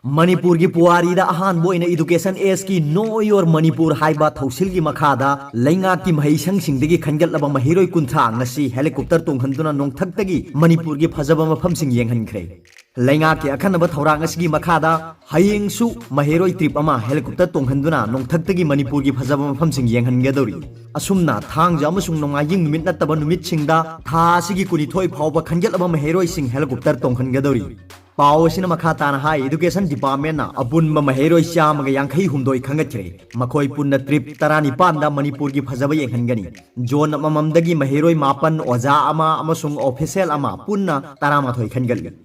मणिपुर की पुआरी दा Ahaan बोइना education S की नो योर मणिपुर हाइबा थौसिल की मखादा लैंगा की महिसंग सिंगदगी खनगलबा महिरोय कुंथा ngasi हेलीकॉप्टर तोंहंदुना नोंथक्तगी मणिपुर की फजबा मफमसिंग येंहनख्रे लैंगा के अखनबा थौरांग असगी मखादा हयेंगसु महिरोय ट्रिप अमा हेलीकॉप्टर तोंहंदुना नोंथक्तगी मणिपुर की फजबा मफमसिंग येंहनगदौरी असुमना थांगजा अमसुंग नोंगायिंग नुमित नत्तबा नुमित सिंगदा था सिगी कुनिथोय फावबा खनगलबा महिरोय सिंग हेलीकॉप्टर तोंहनगदौरी पावसिन मखा ताना हाई एजुकेशन डिपार्टमेंट ना अपुनबा महिरोय चामगा यांखै हुमदोय खंगत्रे मखोय पुन्ना ट्रिप तरानिपान मणिपुर की फजबा येंहनगनी जोन अमममदगी महिरोय मापन ओजा अमा अमसुंग ऑफिशियल अमा पुन्ना तरामाथोय खनगली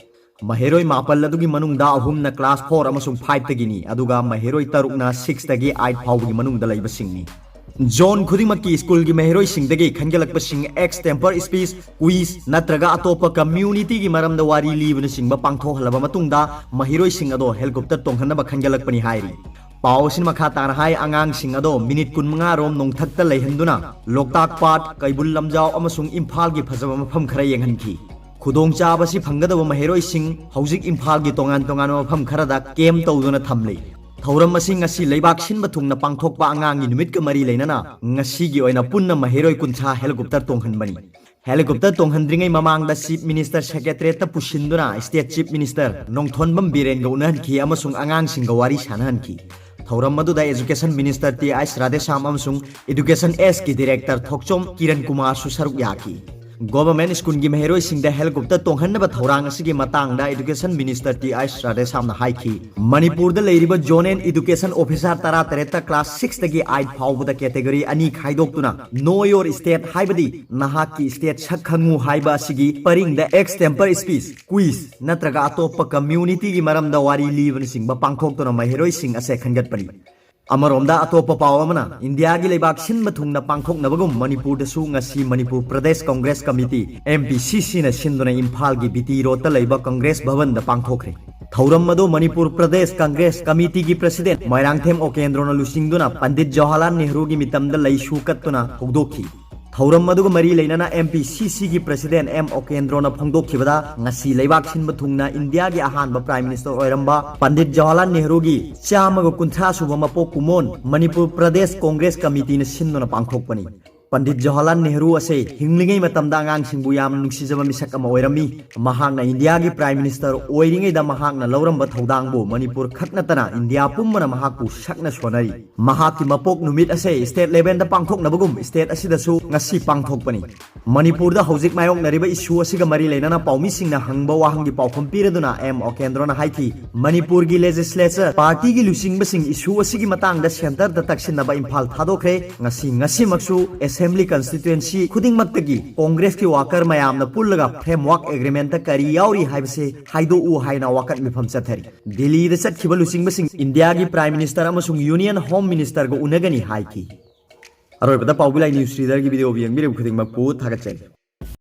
महिरोय मापल अदुगी मनुंगदा अहुमना क्लास 4 अमसुंग 5 तगिनी अदुगा महिरोय तरुकना 6 तगी 8 फावगी मनुंगदा लैबसिंगनी जोन खुदिमकी स्कूल की महिरोय सिंगदगी खनगलकपसिंग एक्स टेम्पर स्पीच क्विज नत्रगा अतोप कम्युनिटी की मरमदा वारी लीबन सिंगबा पांगथो हलबा मतुंगदा महिरोय सिंग अदो हेलीकॉप्टर तोंहनबा खनगलकपनि हाइरी पावसिन मखा ताना हाई आंगांग सिंग अदो मिनिट 15 रोम नोंथक्ता लैहंदुना लोकताक पाट कैबुल लमजाव अमसुंग इम्फाल की फजबा मफम खरा येंहनखी खुदोंग चाबसी फंगदबा महिरोय सिंग हौजिक इम्फाल की तोंगान तोंगान मफम खरादा केम तौदुना थमले थौरम असी लेबाक सिनबा थुंगना पांगथोकपा आंगांगी नुमित का मरी लेना ngasiगी ओइना पुन्ना महिरोय कुंथा हेलीकॉप्टर तोंहनबनी हेलीकॉप्टर तोंहनद्रिङै ममांगदा चीफ मिनिस्टर सेक्रेटरीट पुशिंदुना state chief minister Nongthombam Biren गौनहनखी अमसुंग आंगांसिंग वारी सानहनखी थौरम मदुदा education minister T S Radheshyam अमसुंग एजुकेशन एस की डायरेक्टर थोकचोम किरण कुमार सुसरुक याकी गवर्नमेंट स्कूल की महिरोय सिंह हेलीकॉप्टर तोंहनबा थौरांग असगी मतांगदा एजुकेशन मिनिस्टर टी एस राधेश्यामना हाइखी मणिपुर दा लेरिबा जोनल एजुकेशन ऑफिसर तरा तरेता क्लास 6 तगी 8 फाउबदा कैटेगरी अनि खाइदोक्तुना नो योर स्टेट हाइबदी नहाक की स्टेट सखंगु हाइबा असगी परिंगदा एक्स टेम्पर स्पीच क्विज नत्रगा अतोप कम्युनिटी की मरमदा वारी लीबन सिंह पांगथोक्तुना महिरोय सिंह असे खनगतपनी अमरोमदा अतोप पावमना इंडिया की लेबाक सिनबा थुंगना पांगथोक्नबगुम मणिपुर दसु ngasi मणिपुर प्रदेश कांग्रेस कमिटी एमपीसीसी ना सिंदुना इम्फाल की बीटी रोड लेबा कांग्रेस भवन दा पांगथोखरे थौरम मदो मणिपुर प्रदेश कांग्रेस कमिटी की प्रेसिडेंट मोइरांगथेम ओकेंद्रोना लुसिंगदुना पंडित जवाहरलाल नेहरू की मितमदा लैसु कत्तुना हौदोखी थौरम मदुग मरी लेना एमपीसीसी की प्रेसिडेंट एम ओकेंद्रोना फोंदोखिबदा ngasi लेबाक सिनबा थुंगना इंडिया की अहानबा प्राइम मिनिस्टर ओइरंबा पंडित जवाहरलाल नेहरू की चामग कुंथा सुबा मपोक कुमोन मणिपुर प्रदेश कांग्रेस कमिटी ने सिंदुना पांगथोकपनी पंडित जवाहरलाल नेहरू असे हिंगलिंगै मतमदा आंगांसिंगबु याम नुंसिजबा मिसक अमा ओइरमी महांगना इंडिया की प्राइम मिनिस्टर ओइरिंगैदा महांगना लौरंबा थौदांगबु मणिपुर खकनतना इंडिया पुम्मना महाकु सकना सोनरी महाकी मपोक नुमित असे स्टेट लेवल दा पांगथोकनबगुम स्टेट असिदसु ngasi पांगथोकपनी मणिपुर दा हौजिक मायोंगनरिबा इशू असिगा मरी लेना पाउमिसिंगना हंगबा वाहंगी पाउखम पिरदुना एम ओकेंद्रोना हाइथी मणिपुर की लेजिस्लेचर पार्टी की लुसिंगबसिंग इशू असिगी मतंगदा सेंटर दा तक्सिनबा इम्फाल थादोखरे ngasi मक्सु असेंबली कंस्टिट्यूएंसी खुदिंगमक्तगी कांग्रेस की वाकर मयामना पुल्लगा फ्रेमवर्क एग्रीमेंट करी यावरी हाइबसे हाइदोउ हाइना वाकत मिफम चथरी दिल्ली दा चतखिबा लुसिंगबसिंग इंडिया की प्राइम मिनिस्टर अमसुंग यूनियन होम मिनिस्टर गो उनगनी हाइकी अरोबदा पाउबिलाई न्यूज रीडर की वीडियो बियंग बिरे खुदिंगमक्पु थागतचै।